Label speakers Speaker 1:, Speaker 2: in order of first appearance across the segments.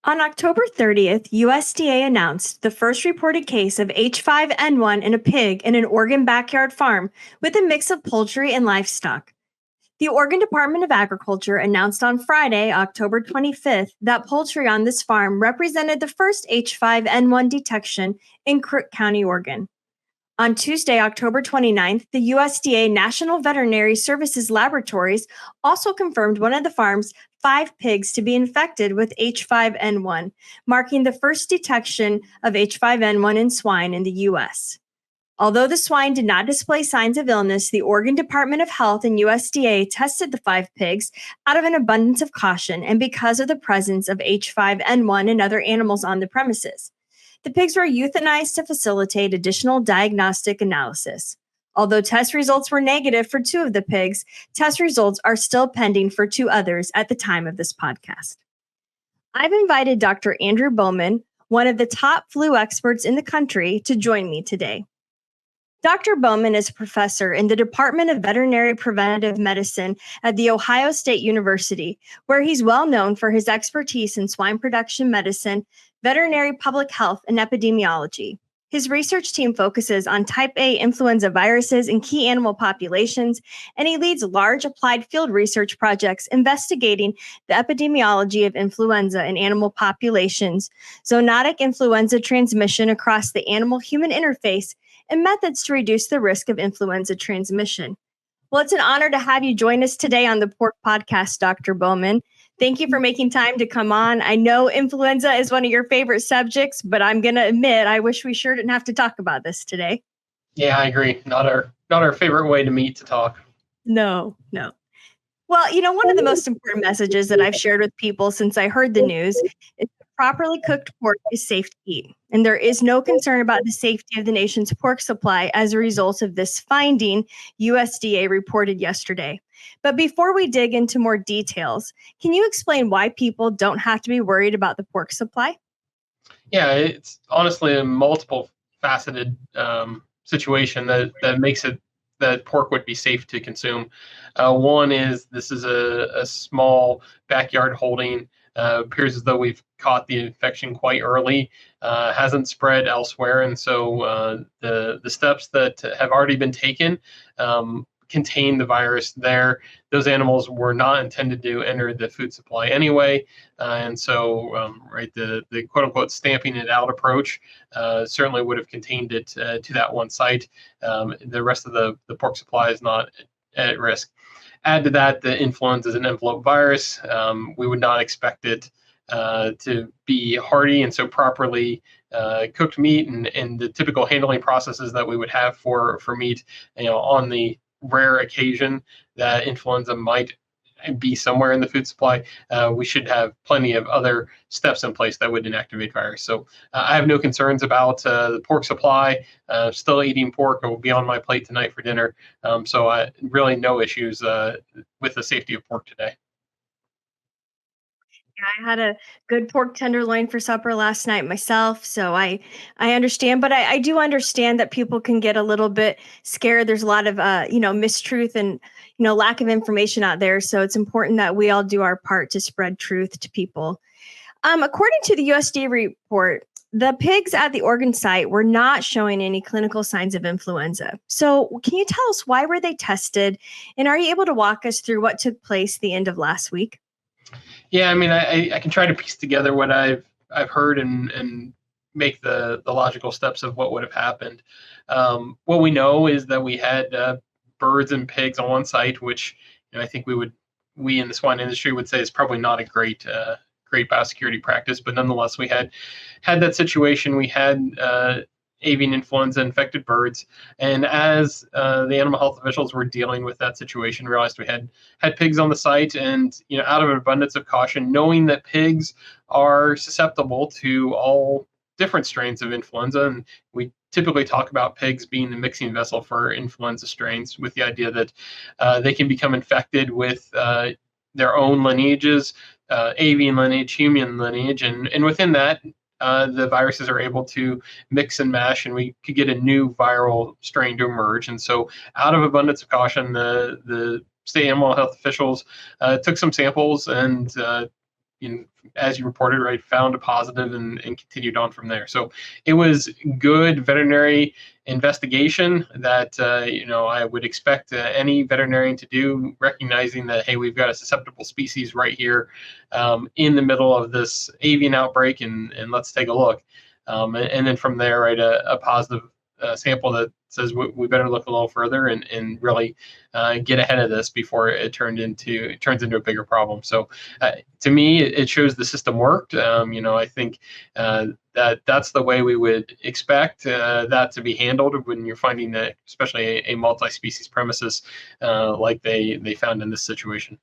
Speaker 1: On October 30th, USDA announced the first reported case of H5N1 in a pig in an Oregon backyard farm with a mix of poultry and livestock. The Oregon Department of Agriculture announced on Friday, October 25th, that poultry on this farm represented the first H5N1 detection in Crook County, Oregon. On Tuesday, October 29th, the USDA National Veterinary Services Laboratories also confirmed one of the farm's 5 pigs to be infected with H5N1, marking the first detection of H5N1 in swine in the U.S. Although the swine did not display signs of illness, the Oregon Department of Health and USDA tested the 5 pigs out of an abundance of caution and because of the presence of H5N1 and other animals on the premises. The pigs were euthanized to facilitate additional diagnostic analysis. Although test results were negative for 2 of the pigs, test results are still pending for 2 others at the time of this podcast. I've invited Dr. Andrew Bowman, one of the top flu experts in the country, to join me today. Dr. Bowman is a professor in the Department of Veterinary Preventive Medicine at The Ohio State University, where he's well known for his expertise in swine production medicine, veterinary public health, and epidemiology. His research team focuses on type A influenza viruses in key animal populations, and he leads large applied field research projects investigating the epidemiology of influenza in animal populations, zoonotic influenza transmission across the animal-human interface, and methods to reduce the risk of influenza transmission. Well, it's an honor to have you join us today on the Pork Podcast, Dr. Bowman. Thank you for making time to come on. I know influenza is one of your favorite subjects, but I'm going to admit I wish we sure didn't have to talk about this today.
Speaker 2: Yeah, I agree. Not our favorite way to meet to talk.
Speaker 1: No. Well, one of the most important messages that I've shared with people since I heard the news is that properly cooked pork is safe to eat. And there is no concern about the safety of the nation's pork supply as a result of this finding, USDA reported yesterday. But before we dig into more details, can you explain why people don't have to be worried about the pork supply?
Speaker 2: Yeah, it's honestly a multiple faceted situation that makes it that pork would be safe to consume. One is this is a small backyard holding. Appears as though we've caught the infection quite early, hasn't spread elsewhere, and so the steps that have already been taken contain the virus there. Those animals were not intended to enter the food supply anyway, and so the quote unquote stamping it out approach certainly would have contained it to that one site. The rest of the pork supply is not at risk. Add to that, the influenza is an envelope virus. We would not expect it to be hardy, and so properly cooked meat and the typical handling processes that we would have for meat, on the rare occasion that influenza might be somewhere in the food supply, we should have plenty of other steps in place that would inactivate virus. So I have no concerns about the pork supply. Still eating pork. It will be on my plate tonight for dinner. So really no issues with the safety of pork today.
Speaker 1: I had a good pork tenderloin for supper last night myself, so I understand. But I do understand that people can get a little bit scared. There's a lot of mistruth and lack of information out there. So it's important that we all do our part to spread truth to people. According to the USDA report, the pigs at the Oregon site were not showing any clinical signs of influenza. So can you tell us why were they tested, and are you able to walk us through what took place the end of last week?
Speaker 2: Yeah, I mean, I can try to piece together what I've heard and make the logical steps of what would have happened. What we know is that we had birds and pigs on one site, which I think we in the swine industry would say is probably not a great biosecurity practice, but nonetheless we had that situation. We had avian influenza infected birds, and as the animal health officials were dealing with that situation, realized we had pigs on the site, and out of an abundance of caution, knowing that pigs are susceptible to all different strains of influenza, and we typically talk about pigs being the mixing vessel for influenza strains, with the idea that they can become infected with their own lineages, avian lineage, human lineage, and within that, the viruses are able to mix and mash, and we could get a new viral strain to emerge. And so, out of abundance of caution, the state animal health officials took some samples and as you reported, right, found a positive and continued on from there. So it was good veterinary investigation that I would expect any veterinarian to do, recognizing that, hey, we've got a susceptible species right here in the middle of this avian outbreak, and let's take a look. And then from there, right, a positive sample that says we better look a little further and really get ahead of this before it turns into a bigger problem. So to me, it shows the system worked. I think that's the way we would expect that to be handled when you're finding that, especially a multi-species premises like they found in this situation.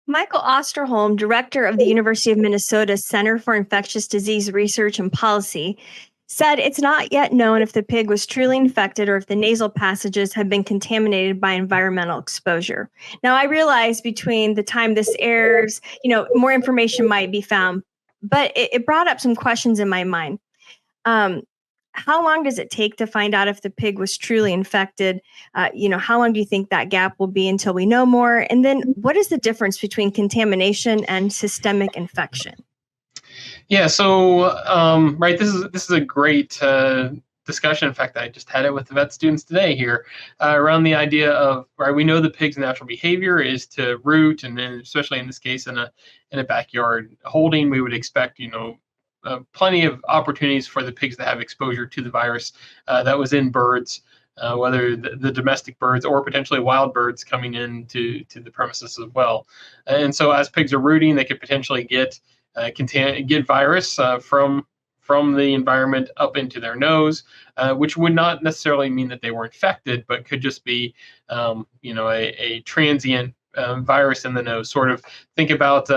Speaker 1: Michael Osterholm, director of the University of Minnesota Center for Infectious Disease Research and Policy, said it's not yet known if the pig was truly infected or if the nasal passages have been contaminated by environmental exposure. Now, I realize between the time this airs, more information might be found, but it brought up some questions in my mind. How long does it take to find out if the pig was truly infected? How long do you think that gap will be until we know more? And then what is the difference between contamination and systemic infection?
Speaker 2: Yeah, so right, this is a great discussion. In fact, I just had it with the vet students today here around the idea of, right, we know the pig's natural behavior is to root, and then especially in this case in a backyard holding, we would expect plenty of opportunities for the pigs to have exposure to the virus that was in birds, whether the domestic birds or potentially wild birds coming into the premises as well. And so as pigs are rooting, they could potentially get virus from the environment up into their nose, which would not necessarily mean that they were infected, but could just be a transient virus in the nose. Sort of think about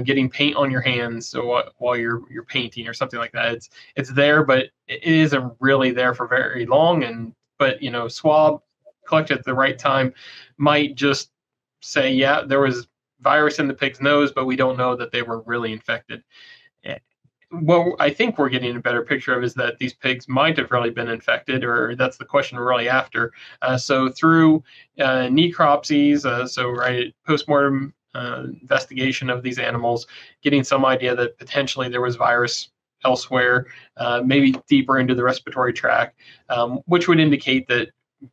Speaker 2: getting paint on your hands while you're painting or something like that. It's there, but it isn't really there for very long. But swab collected at the right time might just say, yeah, there was virus in the pig's nose, but we don't know that they were really infected. What I think we're getting a better picture of is that these pigs might have really been infected, or that's the question we're really after. So through necropsies, right, postmortem investigation of these animals, getting some idea that potentially there was virus elsewhere, maybe deeper into the respiratory tract, which would indicate that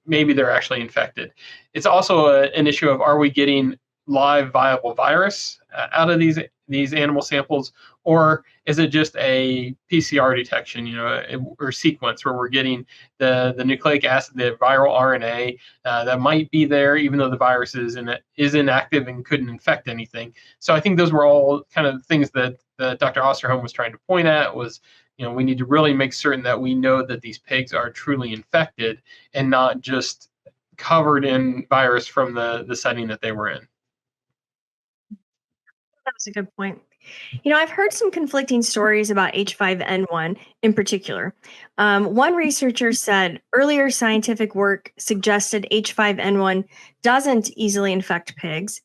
Speaker 2: maybe they're actually infected. It's also an issue of, are we getting live viable virus out of these animal samples, or is it just a PCR detection, or sequence where we're getting the nucleic acid, the viral RNA that might be there, even though the virus is inactive and couldn't infect anything. So I think those were all kind of things that Dr. Osterholm was trying to point at, was we need to really make certain that we know that these pigs are truly infected and not just covered in virus from the setting that they were in.
Speaker 1: That was a good point. I've heard some conflicting stories about H5N1 in particular. One researcher said earlier scientific work suggested H5N1 doesn't easily infect pigs.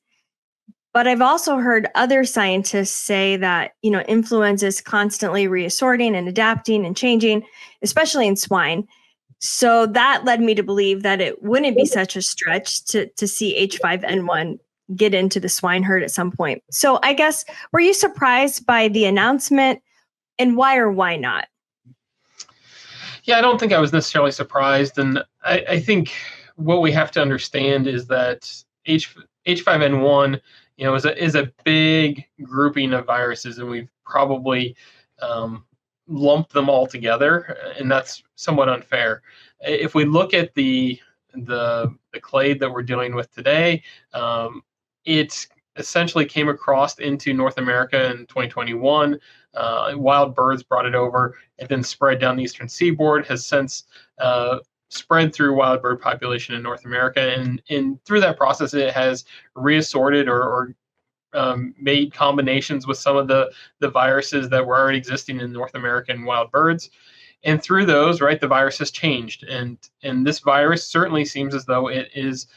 Speaker 1: But I've also heard other scientists say that, influenza is constantly reassorting and adapting and changing, especially in swine. So that led me to believe that it wouldn't be such a stretch to see H5N1 get into the swine herd at some point. So I guess, were you surprised by the announcement, and why or why not?
Speaker 2: Yeah, I don't think I was necessarily surprised. And I think what we have to understand is that H5N1, is a big grouping of viruses, and we've probably lumped them all together, and that's somewhat unfair. If we look at the clade that we're dealing with today, it essentially came across into North America in 2021. Wild birds brought it over and then spread down the eastern seaboard, has since spread through wild bird population in North America. And through that process, it has reassorted or made combinations with some of the viruses that were already existing in North American wild birds. And through those, right, the virus has changed. And this virus certainly seems as though it is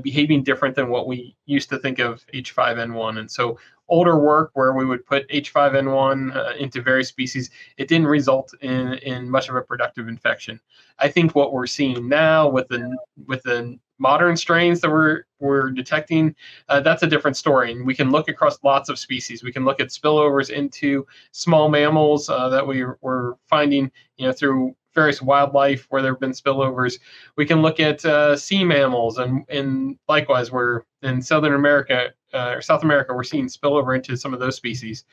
Speaker 2: behaving different than what we used to think of H5N1. And so older work where we would put H5N1 into various species, it didn't result in much of a productive infection. I think what we're seeing now with the modern strains that we're detecting, that's a different story. And we can look across lots of species. We can look at spillovers into small mammals that we're finding, through various wildlife where there have been spillovers. We can look at sea mammals, and likewise, we're in Southern America or South America, we're seeing spillover into some of those species.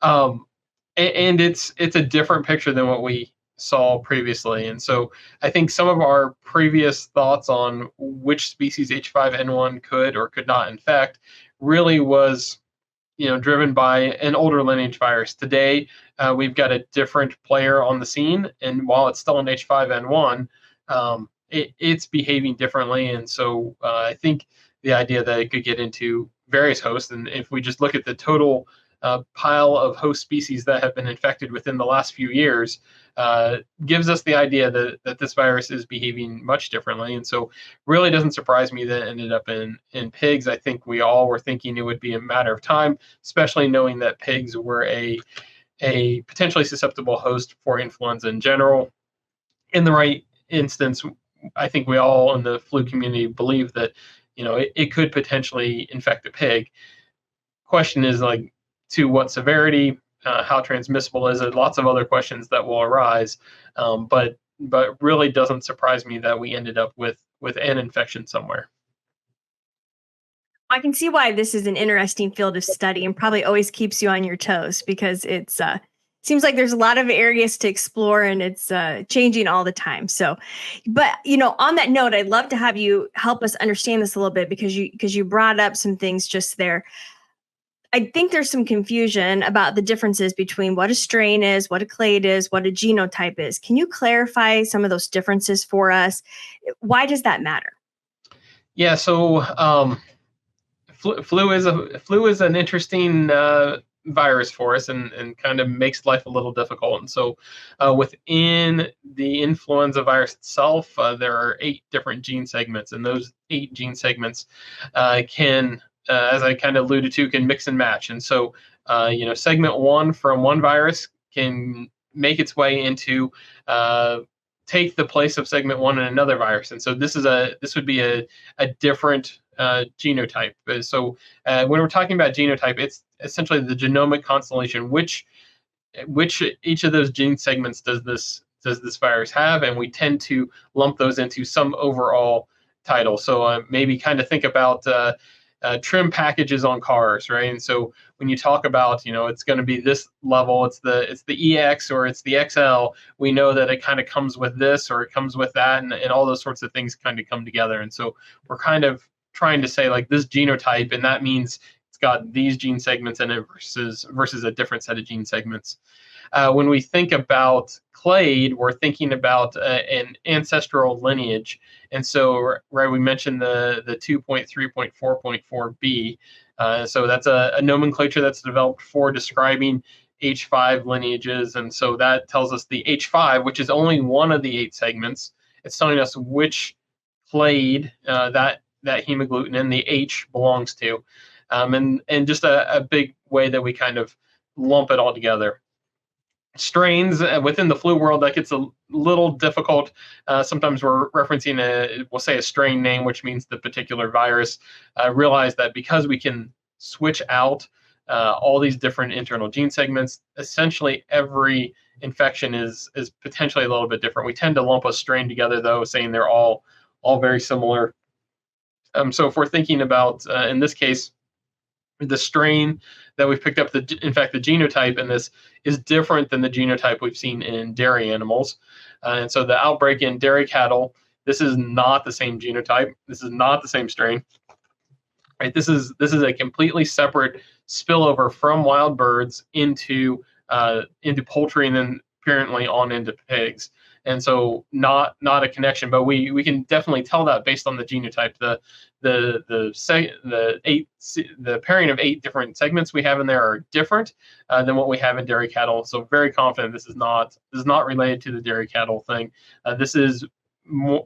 Speaker 2: And it's a different picture than what we saw previously. And so I think some of our previous thoughts on which species H5N1 could or could not infect really was driven by an older lineage virus. Today, we've got a different player on the scene, and while it's still an H5N1, it's behaving differently. And so I think the idea that it could get into various hosts, and if we just look at the total pile of host species that have been infected within the last few years, gives us the idea that this virus is behaving much differently. And so really doesn't surprise me that it ended up in pigs. I think we all were thinking it would be a matter of time, especially knowing that pigs were a potentially susceptible host for influenza in general. In the right instance, I think we all in the flu community believe that it could potentially infect a pig. Question is, like, to what severity, how transmissible is it? Lots of other questions that will arise, but really doesn't surprise me that we ended up with an infection somewhere.
Speaker 1: I can see why this is an interesting field of study and probably always keeps you on your toes, because it's seems like there's a lot of areas to explore, and it's changing all the time. So, but on that note, I'd love to have you help us understand this a little bit, because you brought up some things just there. I think there's some confusion about the differences between what a strain is, what a clade is, what a genotype is. Can you clarify some of those differences for us? Why does that matter?
Speaker 2: Yeah, so flu is an interesting virus for us, and kind of makes life a little difficult. And so within the influenza virus itself, there are 8 different gene segments, and those 8 gene segments can, as I kind of alluded to, can mix and match. And so, segment 1 from one virus can make its way into take the place of segment 1 in another virus. And so this would be a different genotype. So when we're talking about genotype, it's essentially the genomic constellation, which each of those gene segments does this virus have, and we tend to lump those into some overall title. So maybe kind of think about trim packages on cars, right? And so when you talk about, it's going to be this level, it's the EX or it's the XL, we know that it kind of comes with this or it comes with that, and all those sorts of things kind of come together. And so we're kind of trying to say, like, this genotype, and that means it's got these gene segments in it versus a different set of gene segments. When we think about clade, we're thinking about an ancestral lineage. And so, right, we mentioned the 2.3.4.4b. So that's a nomenclature that's developed for describing H5 lineages. And so that tells us the H5, which is only one of the 8 segments. It's telling us which clade that hemagglutinin, the H, belongs to. And just a big way that we kind of lump it all together. Strains within the flu world, that gets a little difficult. Sometimes we're referencing we'll say a strain name, which means the particular virus. Realize that because we can switch out all these different internal gene segments, essentially every infection is potentially a little bit different. We tend to lump a strain together, though, saying they're all very similar. So if we're thinking about, in this case, the strain that we've picked up, in fact, the genotype in this is different than the genotype we've seen in dairy animals. And so the outbreak in dairy cattle, this is not the same genotype. This is not the same strain. Right? This is a completely separate spillover from wild birds into poultry, and then apparently on into pigs. And so not a connection, but we can definitely tell that based on the genotype. The pairing of 8 different segments we have in there are different than what we have in dairy cattle. So very confident this is not related to the dairy cattle thing. This is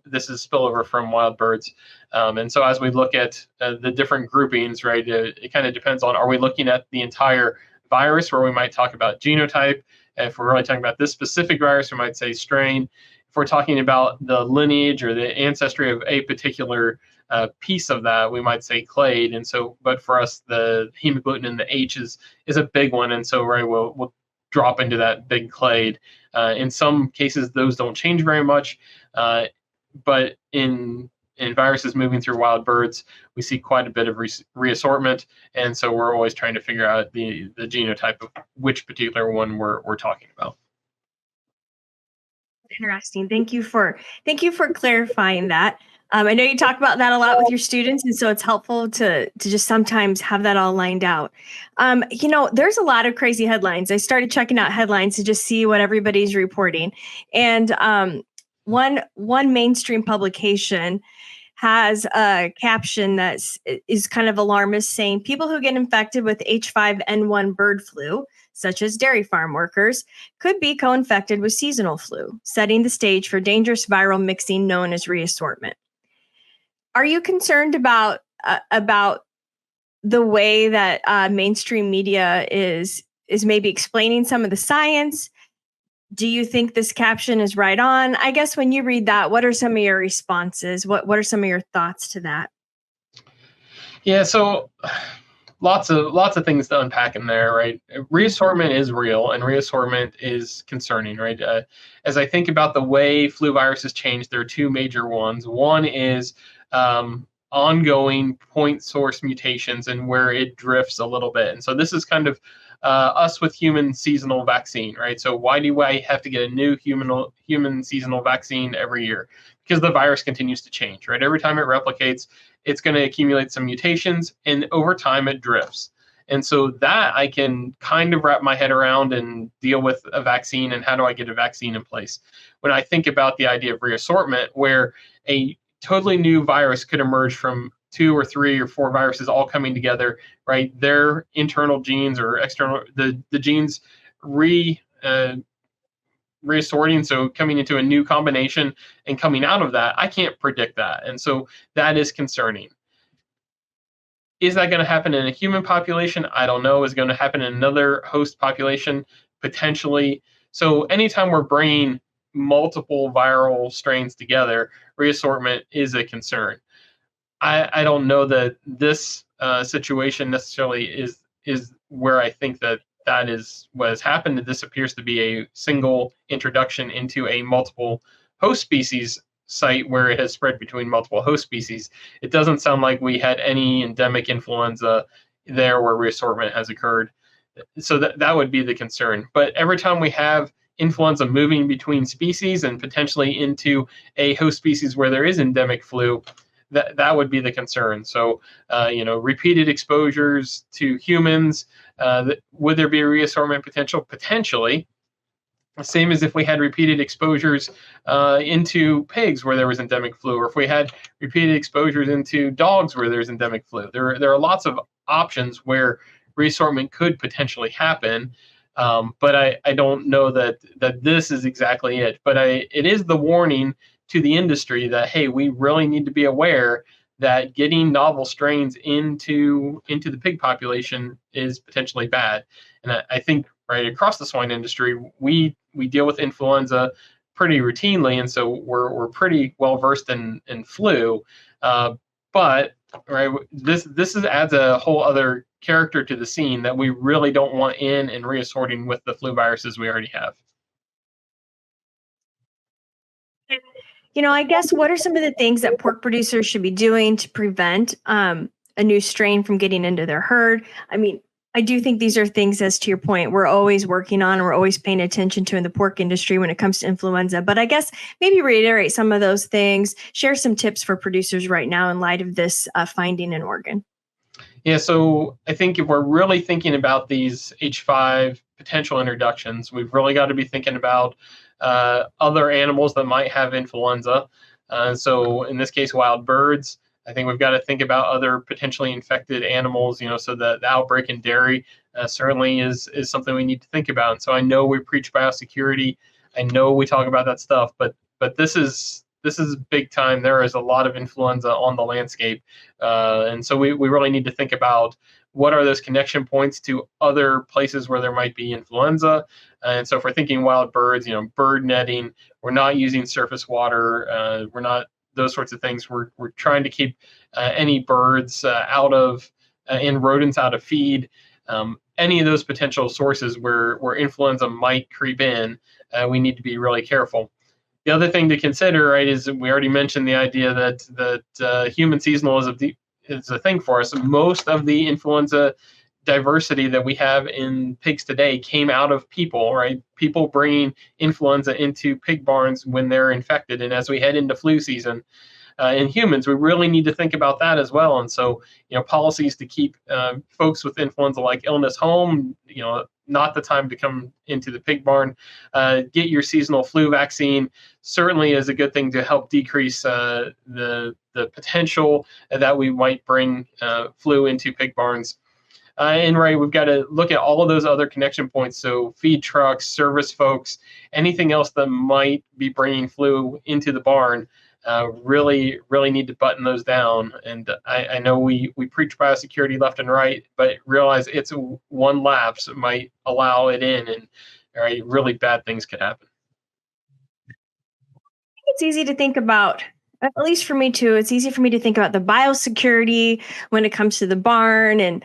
Speaker 2: this is spillover from wild birds. And so as we look at the different groupings, right, it kind of depends on, are we looking at the entire virus, where we might talk about genotype? If we're really talking about this specific virus, we might say strain. If we're talking about the lineage or the ancestry of a particular piece of that, we might say clade. And so, but for us, the hemagglutinin, the H is a big one. And so, right, we'll drop into that big clade. In some cases, those don't change very much, but in viruses moving through wild birds, we see quite a bit of reassortment, and so we're always trying to figure out the genotype of which particular one we're talking about.
Speaker 1: Interesting. Thank you for clarifying that. I know you talk about that a lot with your students, and so it's helpful to just sometimes have that all lined out. There's a lot of crazy headlines. I started checking out headlines to just see what everybody's reporting, and one mainstream publication has a caption that is kind of alarmist, saying people who get infected with H5N1 bird flu, such as dairy farm workers, could be co-infected with seasonal flu, setting the stage for dangerous viral mixing known as reassortment. Are you concerned about the way that mainstream media is maybe explaining some of the science? Do you think this caption is right on? I guess when you read that, what are some of your responses? What are some of your thoughts to that?
Speaker 2: Yeah, so lots of things to unpack in there, right? Reassortment is real, and reassortment is concerning, right? As I think about the way flu viruses change, there are two major ones. One is ongoing point source mutations and where it drifts a little bit. And so this is kind of us with human seasonal vaccine, right? So why do I have to get a new human seasonal vaccine every year? Because the virus continues to change, right? Every time it replicates, it's going to accumulate some mutations, and over time it drifts. And so that I can kind of wrap my head around and deal with a vaccine, and how do I get a vaccine in place? When I think about the idea of reassortment, where a totally new virus could emerge from 2 or 3 or 4 viruses all coming together, right? Their internal genes or external, the genes reassorting, so coming into a new combination and coming out of that, I can't predict that. And so that is concerning. Is that going to happen in a human population? I don't know. Is it going to happen in another host population? Potentially. So anytime we're bringing multiple viral strains together, reassortment is a concern. I don't know that this situation necessarily is where I think that is what has happened. This appears to be a single introduction into a multiple host species site where it has spread between multiple host species. It doesn't sound like we had any endemic influenza there where reassortment has occurred. So that would be the concern. But every time we have influenza moving between species and potentially into a host species where there is endemic flu, that would be the concern. So, repeated exposures to humans, would there be a reassortment potential? Potentially. Same as if we had repeated exposures into pigs where there was endemic flu, or if we had repeated exposures into dogs where there's endemic flu. There are lots of options where reassortment could potentially happen, but I don't know that this is exactly it. But it is the warning to the industry that, hey, we really need to be aware that getting novel strains into the pig population is potentially bad. And I think right across the swine industry, we deal with influenza pretty routinely, and so we're pretty well versed in flu. But right, this adds a whole other character to the scene that we really don't want in and reassorting with the flu viruses we already have.
Speaker 1: I guess what are some of the things that pork producers should be doing to prevent a new strain from getting into their herd? I mean, I do think these are things, as to your point, we're always working on, we're always paying attention to in the pork industry when it comes to influenza. But I guess maybe reiterate some of those things, share some tips for producers right now in light of this finding in Oregon.
Speaker 2: Yeah, so I think if we're really thinking about these H5 potential introductions, we've really got to be thinking about other animals that might have influenza. So in this case, wild birds. I think we've got to think about other potentially infected animals, so the outbreak in dairy certainly is something we need to think about. And so I know we preach biosecurity. I know we talk about that stuff, but this is this is big time. There is a lot of influenza on the landscape, and so we really need to think about what are those connection points to other places where there might be influenza. And so if we're thinking wild birds, bird netting, we're not using surface water, we're not those sorts of things. We're trying to keep any birds out of and rodents out of feed. Any of those potential sources where influenza might creep in, we need to be really careful. The other thing to consider, right, is we already mentioned the idea that human seasonal is a thing for us. Most of the influenza diversity that we have in pigs today came out of people, right? People bringing influenza into pig barns when they're infected. And as we head into flu season in humans, we really need to think about that as well. And so, policies to keep folks with influenza-like illness home, not the time to come into the pig barn. Get your seasonal flu vaccine certainly is a good thing to help decrease the potential that we might bring flu into pig barns. And right, we've got to look at all of those other connection points. So feed trucks, service folks, anything else that might be bringing flu into the barn. Really need to button those down. And I know we preach biosecurity left and right, but realize it's one lapse might allow it in, and right, really bad things could happen.
Speaker 1: It's easy to think about, at least for me too. It's easy for me to think about the biosecurity when it comes to the barn and,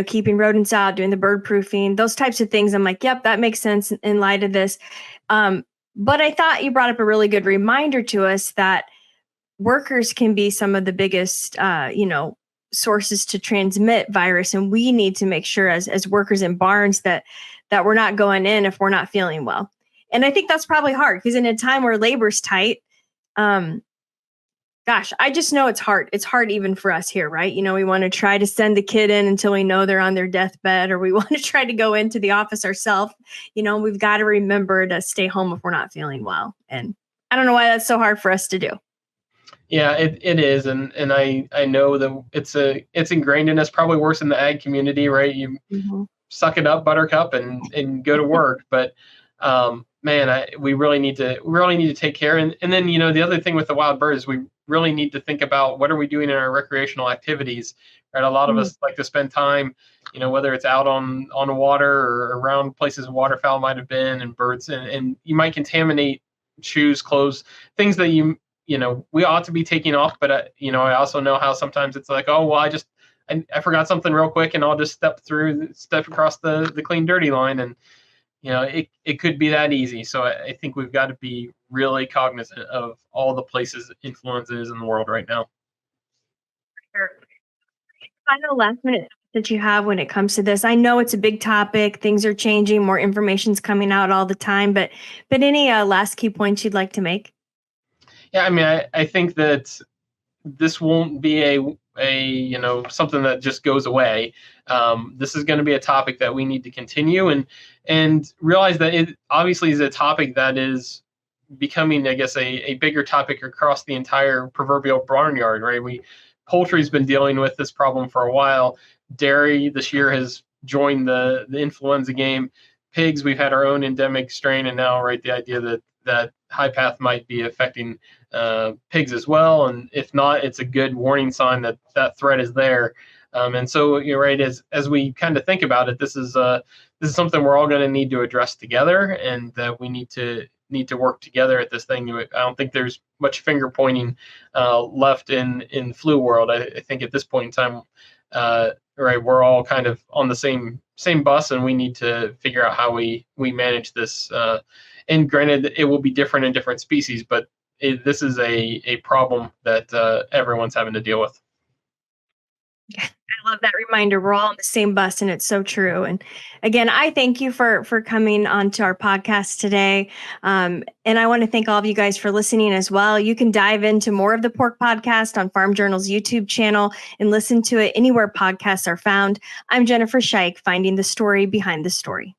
Speaker 1: keeping rodents out, doing the bird proofing, those types of things. I'm like, yep, that makes sense in light of this. But I thought you brought up a really good reminder to us that workers can be some of the biggest, sources to transmit virus. And we need to make sure as workers in barns that we're not going in if we're not feeling well. And I think that's probably hard because in a time where labor's tight, I just know it's hard. It's hard even for us here, right? We want to try to send the kid in until we know they're on their deathbed, or we want to try to go into the office ourselves. We've got to remember to stay home if we're not feeling well. And I don't know why that's so hard for us to do.
Speaker 2: Yeah, it is, and I know that it's ingrained in us. Probably worse in the ag community, right? You suck it up, Buttercup, and go to work. But man, we really need to take care. And then the other thing with the wild birds, we really need to think about what are we doing in our recreational activities. Right, a lot of us like to spend time, whether it's out on the water or around places waterfowl might have been, and birds, and you might contaminate shoes, clothes, things that we ought to be taking off. But I also know how sometimes it's like, oh well, I forgot something real quick, and I'll just step across the clean dirty line, and it could be that easy. So I think we've got to be really cognizant of all the places influenza is in the world right now.
Speaker 1: Sure. Final last minute that you have when it comes to this. I know it's a big topic. Things are changing. More information's coming out all the time. But any last key points you'd like to make?
Speaker 2: Yeah, I mean, I think that this won't be a something that just goes away. This is going to be a topic that we need to continue and realize that it obviously is a topic that is becoming, I guess, a bigger topic across the entire proverbial barnyard, right? Poultry's been dealing with this problem for a while. Dairy this year has joined the influenza game. Pigs, we've had our own endemic strain, and now, right, the idea that high path might be affecting pigs as well, and if not, it's a good warning sign that threat is there. And so you're right, as we kind of think about it, this is something we're all going to need to address together, and that we need to work together at this thing. I don't think there's much finger pointing left in flu world. I think at this point in time, right, we're all kind of on the same bus, and we need to figure out how we manage this. And granted, it will be different in different species, but this is a problem that everyone's having to deal with.
Speaker 1: I love that reminder. We're all on the same bus, and it's so true. And again, I thank you for coming on to our podcast today. And I want to thank all of you guys for listening as well. You can dive into more of the Pork Podcast on Farm Journal's YouTube channel and listen to it anywhere podcasts are found. I'm Jennifer Scheich, finding the story behind the story.